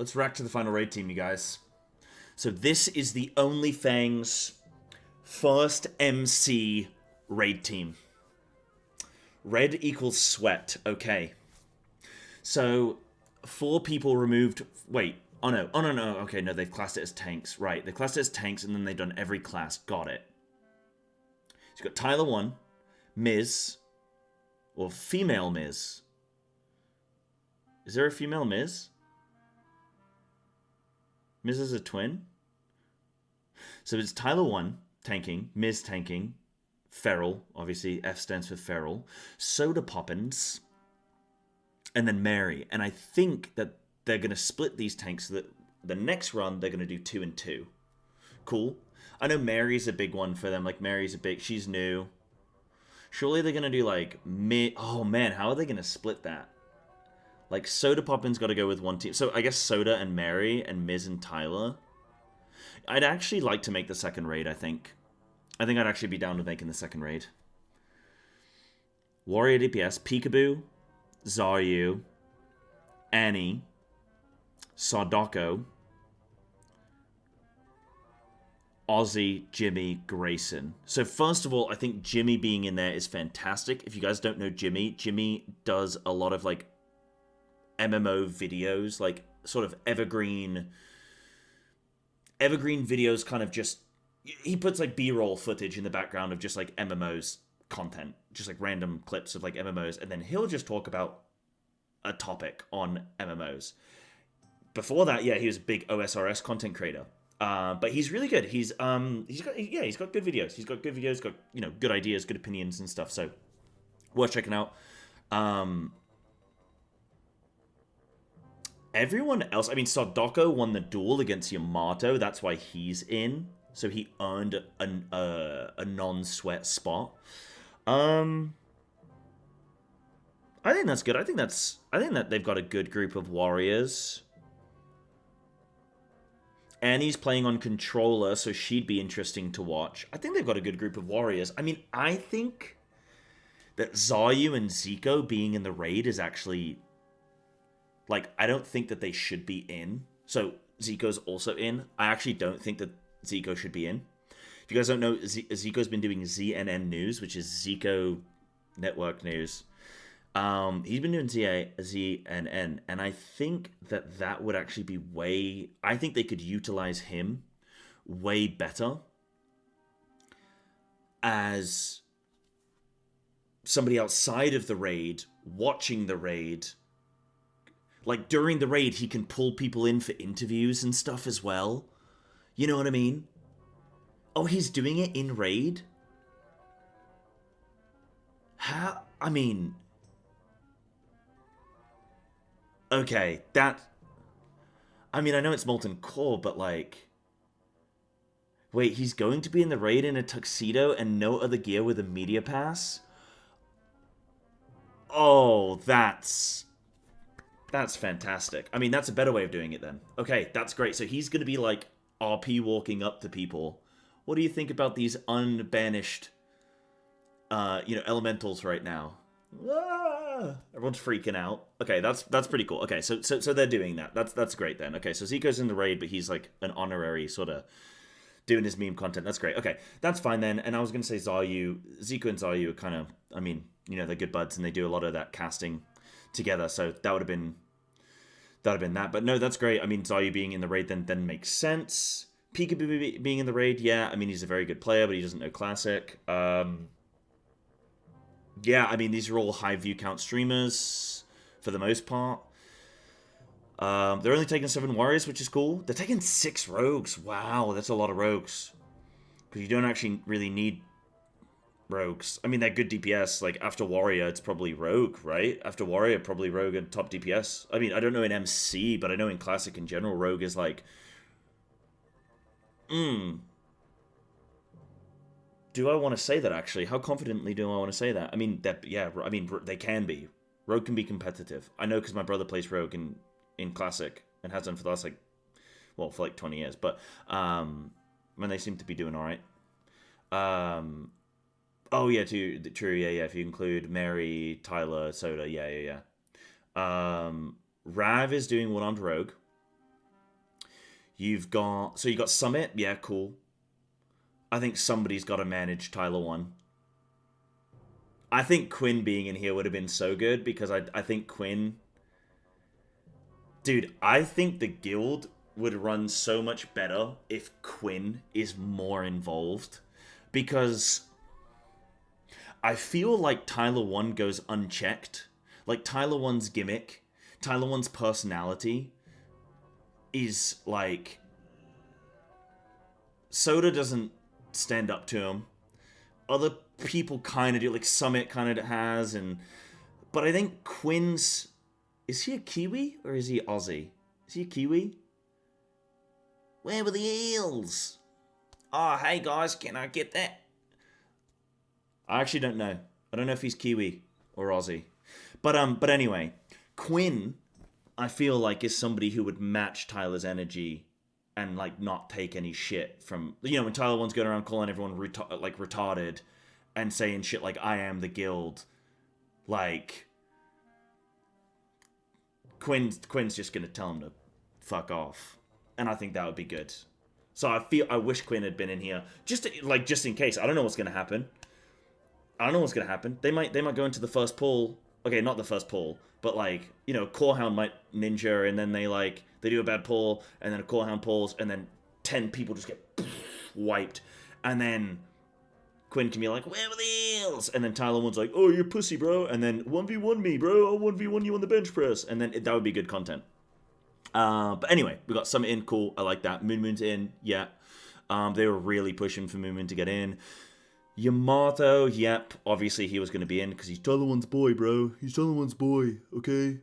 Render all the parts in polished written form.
let's rack to the final raid team, you guys. So this is the Onlyfangs first MC raid team. Red equals sweat. Okay. So 4 people removed. Wait. Oh no. Oh no, no. Okay, no, they've classed it as tanks. Right. They classed it as tanks and then they've done every class. Got it. So you've got Tyler 1, Miz, or female Miz. Is there a female Miz? Miz is a twin? So it's Tyler 1 tanking, Miz tanking, Feral, obviously F stands for Feral, Soda Poppins, and then Mary. And I think that they're going to split these tanks so that the next run they're going to do 2 and 2. Cool. I know Mary's a big one for them. Like, Mary's a big... She's new. Surely they're going to do, like... Oh, man. How are they going to split that? Like, Soda Poppin's got to go with one team. So, I guess Soda and Mary and Miz and Tyler. I'd actually like to make the second raid, I think. I think I'd actually be down with making the second raid. Warrior DPS, Peekaboo, Zaryu, Annie, Sardocco, Ozzy, Jimmy, Grayson. So first of all, I think Jimmy being in there is fantastic. If you guys don't know Jimmy, Jimmy does a lot of like MMO videos, like sort of evergreen videos, kind of just, he puts like B-roll footage in the background of just like MMOs content, just like random clips of like MMOs, and then he'll just talk about a topic on MMOs. Before that, yeah, he was a big OSRS content creator. But he's really good. He's got good videos. He's got good videos, got, you know, good ideas, good opinions and stuff. So worth checking out. Everyone else, I mean, Sardocco won the duel against Yamato. That's why he's in. So he earned a non-sweat spot. I think that's good. I think that they've got a good group of warriors. Annie's playing on controller, so she'd be interesting to watch. I think they've got a good group of warriors. I mean, I think that Zaryu and Zico being in the raid is actually... Like, I don't think that they should be in. So, Zico's also in. I actually don't think that Zico should be in. If you guys don't know, Zico's been doing ZNN News, which is Zico Network News. He's been doing ZNN, and I think that would actually be way... I think they could utilize him way better as somebody outside of the raid, watching the raid. Like, during the raid, he can pull people in for interviews and stuff as well. You know what I mean? Oh, he's doing it in raid? How? I mean... Okay, that... I mean, I know it's Molten Core, but like... Wait, he's going to be in the raid in a tuxedo and no other gear with a media pass? Oh, that's fantastic. I mean, that's a better way of doing it then. Okay, that's great. So he's going to be like RP walking up to people. What do you think about these unbanished, elementals right now? Ah, everyone's freaking out. Okay, that's pretty cool. Okay, so they're doing that. That's great then. Okay, so Zico's in the raid, but he's like an honorary sort of doing his meme content. That's great. Okay, that's fine then. And I was going to say Zico and Zaryu are kind of, I mean, you know, they're good buds and they do a lot of that casting together, so that would have been that. But no, that's great. I mean, Zaryu being in the raid then makes sense. Peekaboo being in the raid, yeah. I mean, he's a very good player, but he doesn't know Classic. Yeah, I mean, these are all high view count streamers for the most part. They're only taking 7 warriors, which is cool. They're taking 6 rogues. Wow, that's a lot of rogues. Because you don't actually really need rogues. I mean, they're good DPS. Like, after warrior, it's probably rogue, right? After warrior, probably rogue and top DPS. I mean, I don't know in MC, but I know in Classic in general, rogue is like... Do I want to say that, actually? How confidently do I want to say that? I mean, they can be. Rogue can be competitive. I know because my brother plays rogue in Classic and has done for the last, for 20 years. But, when they seem to be doing alright. Oh, yeah, true, yeah. If you include Mary, Tyler, Soda, yeah. Rav is doing one-armed rogue. You've got... So you got Summit. Yeah, cool. I think somebody's got to manage Tyler 1. I think Quinn being in here would have been so good because I think Quinn... Dude, I think the guild would run so much better if Quinn is more involved. Because I feel like Tyler 1 goes unchecked. Like, Tyler 1's gimmick, Tyler 1's personality is, like... Soda doesn't stand up to him. Other people kind of do, like Summit kind of has, and... But I think Quinn's... Is he a Kiwi, or is he Aussie? Is he a Kiwi? Where were the eels? Oh, hey guys, can I get that? I actually don't know. I don't know if he's Kiwi or Aussie. But anyway, Quinn, I feel like, is somebody who would match Tyler's energy and, like, not take any shit from... You know, when Tyler 1's going around calling everyone, retarded and saying shit like, I am the guild. Like... Quinn's just going to tell him to fuck off. And I think that would be good. So I wish Quinn had been in here. Just in case. I don't know what's going to happen. They might go into the first pull. Okay, not the first pull. But, like, you know, Corehound might ninja, and then they do a bad pull, and then a Corehound pulls, and then 10 people just get wiped. And then Quinn can be like, where were the eels? And then Tyler 1's like, oh, you're pussy, bro. And then 1v1 me, bro. I'll 1v1 you on the bench press. And then that would be good content. But anyway, we got Summit in. Cool. I like that. Moon's in. Yeah. They were really pushing for Moon to get in. Yamato, yep. Obviously, he was going to be in because he's Tyler 1's boy, bro. He's Tyler 1's boy. Okay.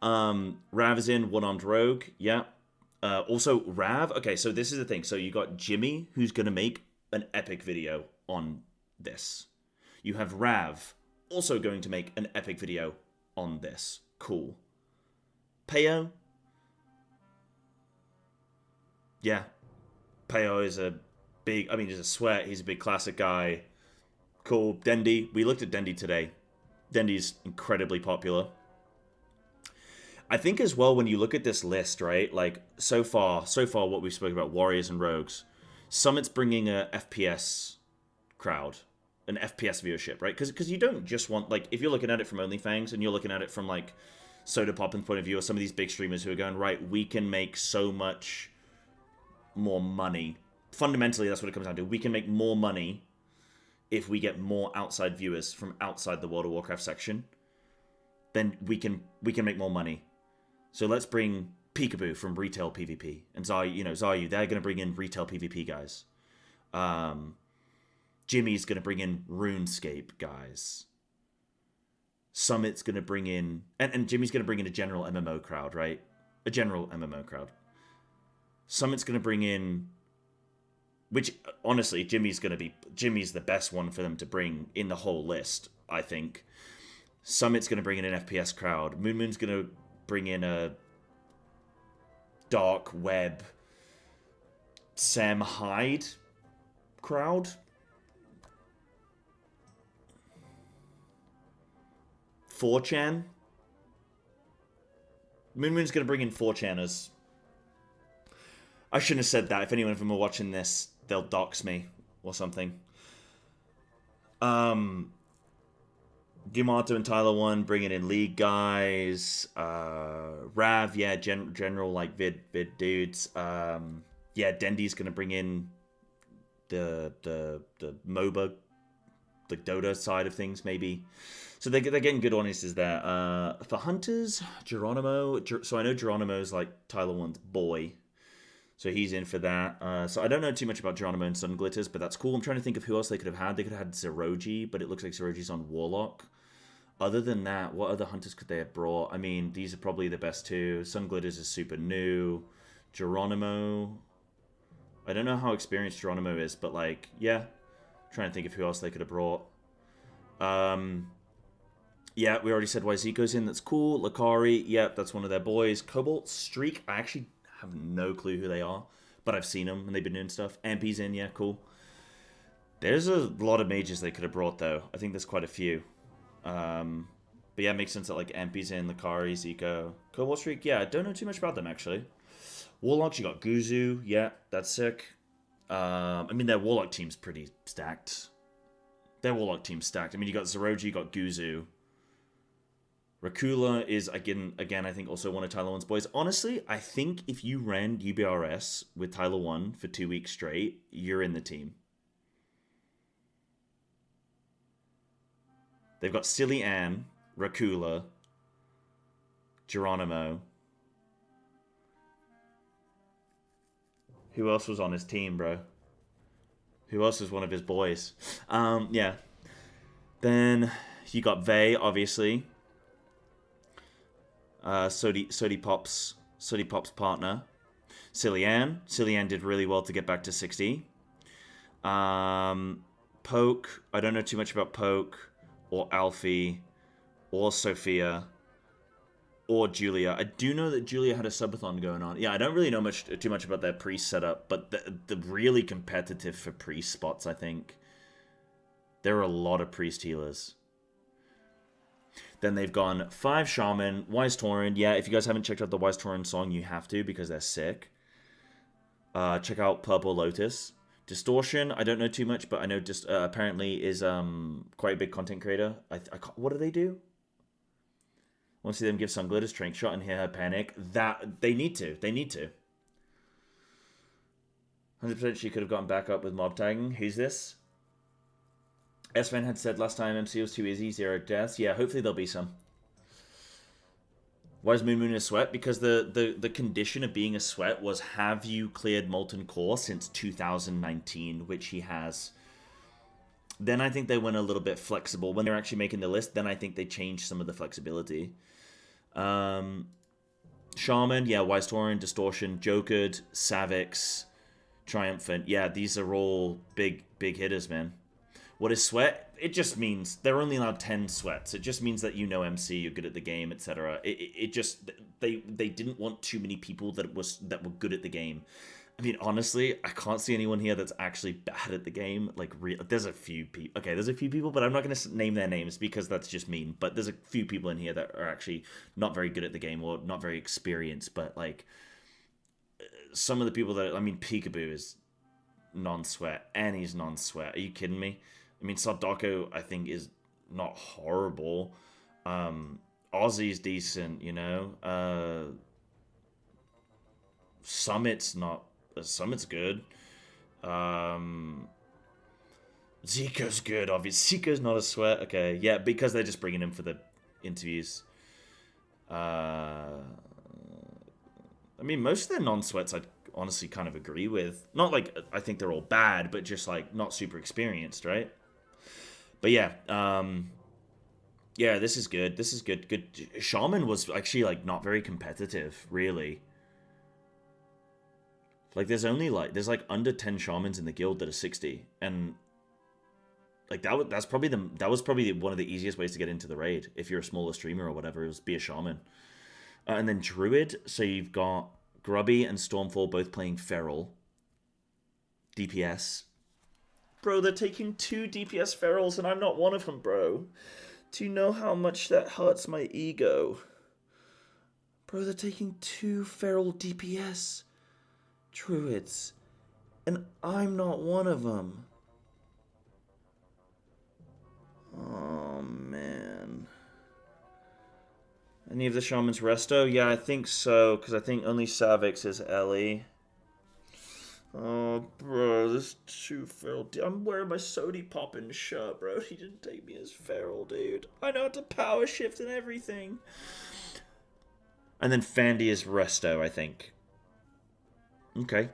Rav is in. One-armed rogue. Yeah. Also, Rav. Okay, so this is the thing. So you got Jimmy, who's going to make an epic video on this. You have Rav also going to make an epic video on this. Cool. Peo. Yeah. Peo is a big... I mean, he's a sweat. He's a big classic guy. Cool. Dendi. We looked at Dendi today. Dendi's incredibly popular. I think as well, when you look at this list, right? Like, so far what we've spoken about, Warriors and Rogues, Summit's bringing a FPS crowd, an FPS viewership, right? Because you don't just want, like, if you're looking at it from Onlyfangs and you're looking at it from, like, Soda Poppin's point of view, or some of these big streamers who are going, right, we can make so much more money. Fundamentally, that's what it comes down to. We can make more money if we get more outside viewers from outside the World of Warcraft section. Then we can make more money. So let's bring Peekaboo from retail PvP. And Zayu, they're going to bring in retail PvP guys. Jimmy's going to bring in RuneScape guys. Summit's going to bring in... And Jimmy's going to bring in a general MMO crowd, right? A general MMO crowd. Summit's going to bring in... Which, honestly, Jimmy's the best one for them to bring in the whole list, I think. Summit's going to bring in an FPS crowd. Moon's going to bring in a dark web Sam Hyde crowd. Moon's going to bring in 4chaners. I shouldn't have said that. If anyone of them are watching this, they'll dox me or something. Yamato and Tyler 1 bringing in League guys. Rav, yeah, general like vid dudes. Yeah, Dendi's gonna bring in the MOBA, the Dota side of things, maybe. So they're getting good audiences there. For Hunters, Geronimo. So I know Geronimo's like Tyler 1's boy. So he's in for that. So I don't know too much about Geronimo and Sun Glitters, but that's cool. I'm trying to think of who else they could have had. They could have had Zeroji, but it looks like Zeroji's on Warlock. Other than that, what other hunters could they have brought? I mean, these are probably the best two. Sun Glitters is super new. Geronimo. I don't know how experienced Geronimo is, but like, yeah. Trying to think of who else they could have brought. Yeah, we already said why Zico's in. That's cool. Lakari, yep, that's one of their boys. Cobalt Streak, I actually have no clue who they are, but I've seen them and they've been doing stuff. Ampy's in, yeah, cool. There's a lot of mages they could have brought, though. I think there's quite a few. But But yeah, it makes sense that like MP's in, Lakari, Zico. Cobalt Streak, yeah, I don't know too much about them actually. Warlocks, you got Guzu, yeah, that's sick. I mean, their Warlock team's pretty stacked. Their Warlock team's stacked. I mean, you got Zeroji, you got Guzu. Rakula is, again, I think also one of Tyler 1's boys. Honestly, I think if you ran UBRS with Tyler 1 for 2 weeks straight, you're in the team. They've got Silly Ann, Rakula, Geronimo. Who else was on his team, bro? Who else was one of his boys? Yeah. Then you got Vey, obviously. Sodi Pop's partner. Cillian. Cillian did really well to get back to 60. Poke. I don't know too much about Poke or Alfie or Sophia or Julia. I do know that Julia had a subathon going on. Yeah, I don't really know too much about their priest setup, but the really competitive for priest spots, I think. There are a lot of priest healers. Then they've gone 5 Shaman, Wise Tauren. Yeah, if you guys haven't checked out the Wise Tauren song, you have to because they're sick. Check out Purple Lotus. Distortion, I don't know too much, but I know just apparently is quite a big content creator. What do they do? I want to see them give Sunglitter Strength Shot and hear her panic. That they need to. 100% she could have gotten back up with mob tagging. Who's this? S-Fan had said last time MC was too easy, 0 deaths. Yeah, hopefully there'll be some. Why is Moon a sweat? Because the condition of being a sweat was, have you cleared Molten Core since 2019, which he has. Then I think they went a little bit flexible. When they're actually making the list, then I think they changed some of the flexibility. Shaman, yeah, Wise Tauren, Distortion, Jokered, Savix, Triumphant. Yeah, these are all big hitters, man. What is sweat? It just means they're only allowed 10 sweats. It just means that you know MC, you're good at the game, etc. It just they didn't want too many people that were good at the game. I mean, honestly, I can't see anyone here that's actually bad at the game. Like, there's a few people. Okay, there's a few people, but I'm not going to name their names because that's just mean. But there's a few people in here that are actually not very good at the game or not very experienced. But like, some of the people that, I mean, Peekaboo is non-sweat, Annie's non-sweat. Are you kidding me? I mean, Sardocco, I think, is not horrible. Aussie's decent, you know. Summit's good. Zico's good, obviously. Zico's not a sweat. Okay, yeah, because they're just bringing him for the interviews. I mean, most of their non-sweats I'd honestly kind of agree with. Not like I think they're all bad, but just like not super experienced, right? But yeah, yeah, this is good. This is good. Good. Shaman was actually like not very competitive, really. Like there's like under 10 shamans in the guild that are 60, and like that was probably one of the easiest ways to get into the raid if you're a smaller streamer or whatever. It was be a shaman, and then druid. So you've got Grubby and Stormfall both playing feral. DPS. Bro, they're taking 2 DPS ferals and I'm not one of them, bro. Do you know how much that hurts my ego? Bro, they're taking 2 feral DPS druids and I'm not one of them. Oh, man. Any of the shamans resto? Yeah, I think so, because I think only Savix is Ellie. Oh, bro, this 2 feral. I'm wearing my Sodi Poppin' shirt, bro. He didn't take me as feral, dude. I know how to power shift and everything. And then Fandy is resto, I think. Okay.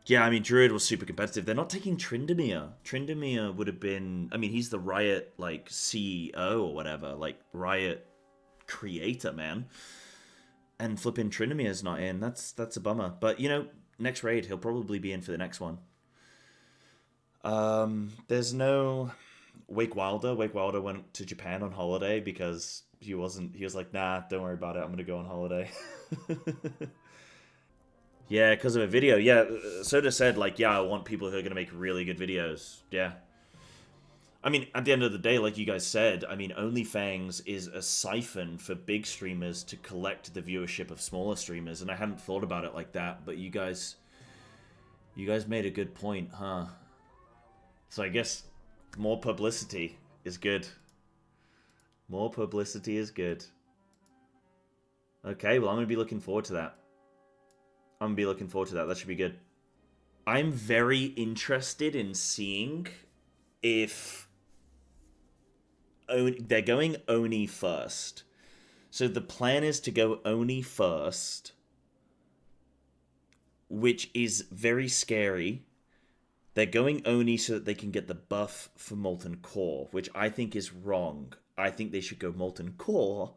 Yeah, I mean, Druid was super competitive. They're not taking Tryndamere. Tryndamere would have been... I mean, he's the Riot, like, CEO or whatever. Like, Riot creator, man. And flipping Tryndamere's not in. That's a bummer. But, you know, next raid, he'll probably be in for the next one. There's no... Wake Wilder. Wake Wilder went to Japan on holiday because he was like, nah, don't worry about it. I'm going to go on holiday. Yeah, because of a video. Yeah, Soda said, like, yeah, I want people who are going to make really good videos. Yeah. I mean, at the end of the day, like you guys said, I mean, Onlyfangs is a siphon for big streamers to collect the viewership of smaller streamers, and I hadn't thought about it like that, but you guys made a good point, huh? So I guess more publicity is good. More publicity is good. Okay, well, I'm going to be looking forward to that. I'm going to be looking forward to that. That should be good. I'm very interested in seeing if they're going Oni first. So the plan is to go Oni first, which is very scary. They're going Oni so that they can get the buff for Molten Core, which I think is wrong. I think they should go Molten Core,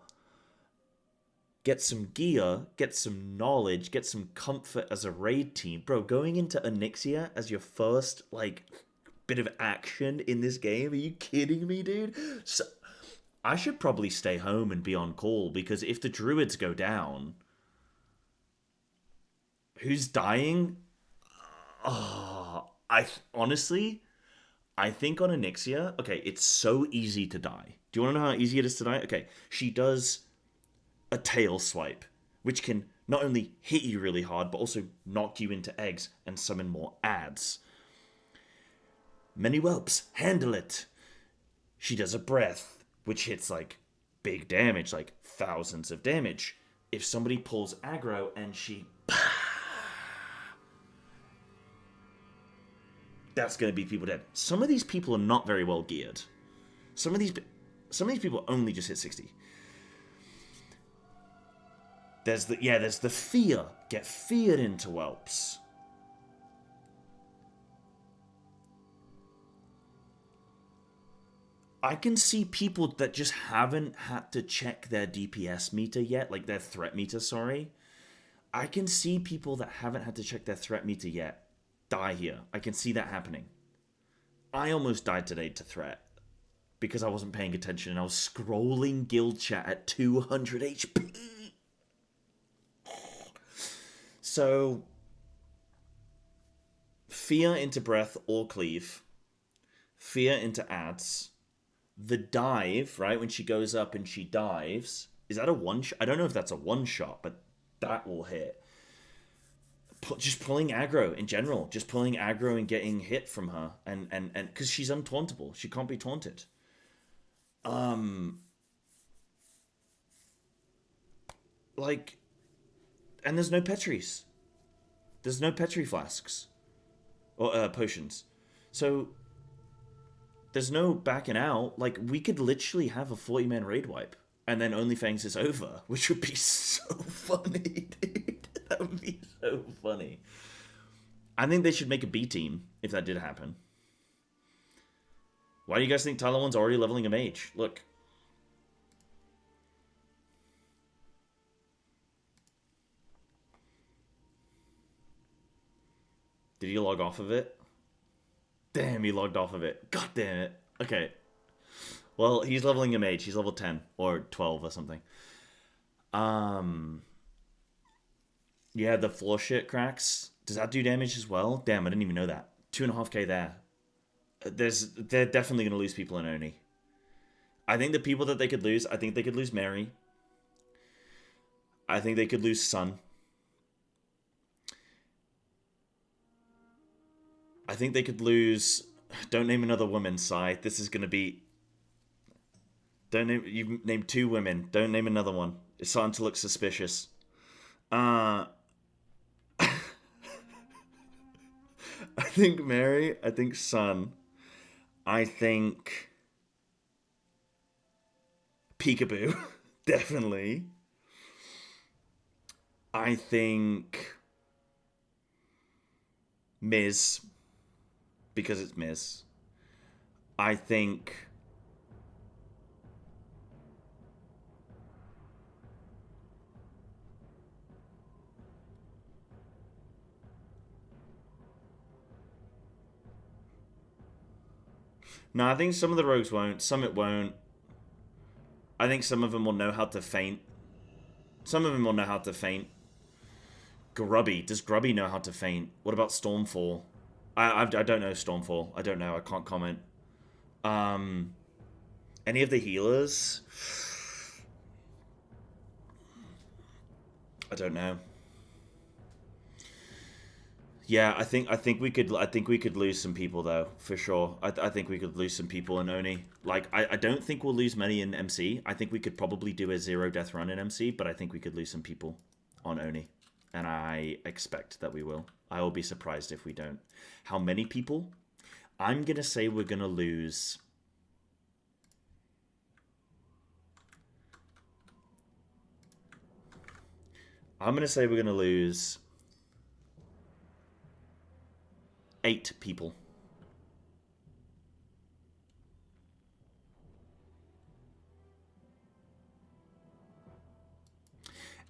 get some gear, get some knowledge, get some comfort as a raid team. Bro, going into Onyxia as your first, like, bit of action in this game? Are you kidding me, dude? So, I should probably stay home and be on call, because if the druids go down, who's dying? Oh, honestly, I think on Onyxia, okay, it's so easy to die. Do you want to know how easy it is to die? Okay, she does a tail swipe, which can not only hit you really hard, but also knock you into eggs and summon more ads. Many whelps, handle it. She does a breath, which hits like big damage, like thousands of damage. If somebody pulls aggro and she... that's going to be people dead. Some of these people are not very well geared. Some of these people only just hit 60. There's the fear. Get feared into whelps. I can see people that just haven't had to check their DPS meter yet, like their threat meter, sorry. I can see people that haven't had to check their threat meter yet die here. I can see that happening. I almost died today to threat because I wasn't paying attention and I was scrolling guild chat at 200 HP. So, fear into breath or cleave. Fear into ads. The dive, right, when she goes up and she dives. Is that a one shot? I don't know if that's a one shot, but that will hit. Just pulling aggro in general. Just pulling aggro and getting hit from her. And because she's untauntable. She can't be taunted. Like... And there's no Petries. There's no Petri flasks. Or potions. So, there's no backing out. Like, we could literally have a 40-man raid wipe. And then Onlyfangs is over. Which would be so funny, dude. That would be so funny. I think they should make a B team if that did happen. Why do you guys think Tyler 1's already leveling a mage? Look. Did he log off of it? Damn, he logged off of it. God damn it. Okay. Well, he's leveling a mage. He's level 10 or 12 or something. Yeah, the floor shit cracks. Does that do damage as well? Damn, I didn't even know that. 2.5k there. They're definitely going to lose people in Oni. I think the people that they could lose, I think they could lose Mary. I think they could lose Sun. I think they could lose... Don't name another woman, Sai. This is going to be... Don't name... You've named 2 women. Don't name another one. It's starting to look suspicious. I think Mary. I think Sun. I think... Peekaboo. Definitely. I think... Miz. Because it's Miz. I think... No, I think some of the rogues won't. Some it won't. I think some of them will know how to feint. Some of them will know how to feint. Grubby. Does Grubby know how to feint? What about Stormfall? I don't know Stormfall. I don't know. I can't comment. Any of the healers? I don't know. Yeah, I think we could lose some people though, for sure. I think we could lose some people in Oni. Like I don't think we'll lose many in MC. I think we could probably do a 0 death run in MC, but I think we could lose some people on Oni. And I expect that we will. I will be surprised if we don't. How many people? I'm gonna say we're gonna lose. I'm gonna say we're gonna lose 8 people.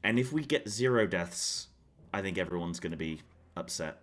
And if we get 0 deaths, I think everyone's going to be upset.